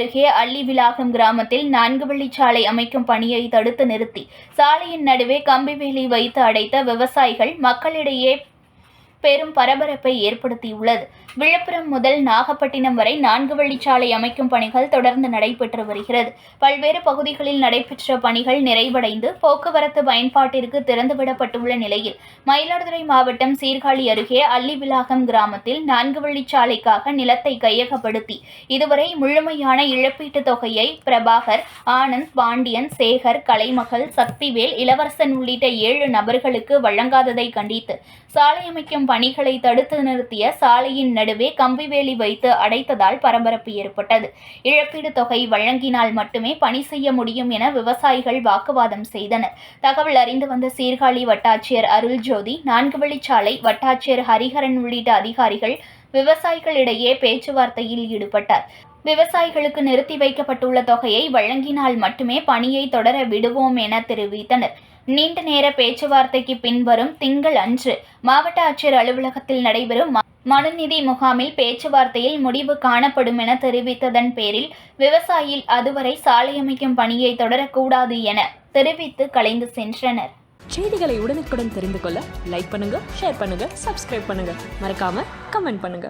அருகே அள்ளிவிளாகம் கிராமத்தில் 4 வழிச்சாலை அமைக்கும் பணியை தடுத்து நிறுத்தி சாலையின் நடுவே கம்பிவேலி வைத்து அடைத்த விவசாயிகள் மக்களிடையே பெரும் பரபரப்பை ஏற்படுத்தியுள்ளது. விழுப்புரம் முதல் நாகப்பட்டினம் வரை 4 வழிச்சாலை அமைக்கும் பணிகள் தொடர்ந்து நடைபெற்று வருகிறது. பல்வேறு பகுதிகளில் நடைபெற்ற பணிகள் நிறைவடைந்து போக்குவரத்து பயன்பாட்டிற்கு திறந்துவிடப்பட்டுள்ள நிலையில் மயிலாடுதுறை மாவட்டம் சீர்காழி அருகே அள்ளிவிளாகம் கிராமத்தில் 4 வழிச்சாலைக்காக நிலத்தை கையகப்படுத்தி இதுவரை முழுமையான இழப்பீட்டுத் தொகையை பிரபாகர், ஆனந்த், பாண்டியன், சேகர், கலைமகள், சக்திவேல், இளவரசன் உள்ளிட்ட 7 நபர்களுக்கு வழங்காததை கண்டித்து சாலை அமைக்கும் பணிகளை தடுத்து நிறுத்திய சாலையின் நடுவே கம்பிவேலி வைத்து அடைத்ததால் பரபரப்பு ஏற்பட்டது. இழப்பீடு தொகை வழங்கினால் மட்டுமே பணி செய்ய முடியும் என விவசாயிகள் வாக்குவாதம் செய்தனர். தகவல் அறிந்து வந்த சீர்காழி வட்டாட்சியர் அருள்ஜோதி, 4 வழிச்சாலை வட்டாட்சியர் ஹரிஹரன் உள்ளிட்ட அதிகாரிகள் விவசாயிகளிடையே பேச்சுவார்த்தையில் ஈடுபட்டார். விவசாயிகளுக்கு நிறுத்தி வைக்கப்பட்டுள்ள தொகையை வழங்கினால் மட்டுமே பணியை தொடர விடுவோம் என தெரிவித்தனர். நீண்ட நேர பேச்சுவார்த்தைக்கு பின்வரும் திங்கள் அன்று மாவட்ட ஆட்சியர் அலுவலகத்தில் நடைபெறும் மனுநீதி முகாமில் பேச்சுவார்த்தையில் முடிவு காணப்படும் என தெரிவித்ததன் பேரில் விவசாயிகள் அதுவரை சாலை அமைக்கும் பணியை தொடரக்கூடாது என தெரிவித்து கலைந்து சென்றனர். செய்திகளை உடனுக்குடன் தெரிந்து கொள்ள லைக் பண்ணுங்க, ஷேர் பண்ணுங்க, சப்ஸ்கிரைப் பண்ணுங்க, மறக்காம கமெண்ட் பண்ணுங்க.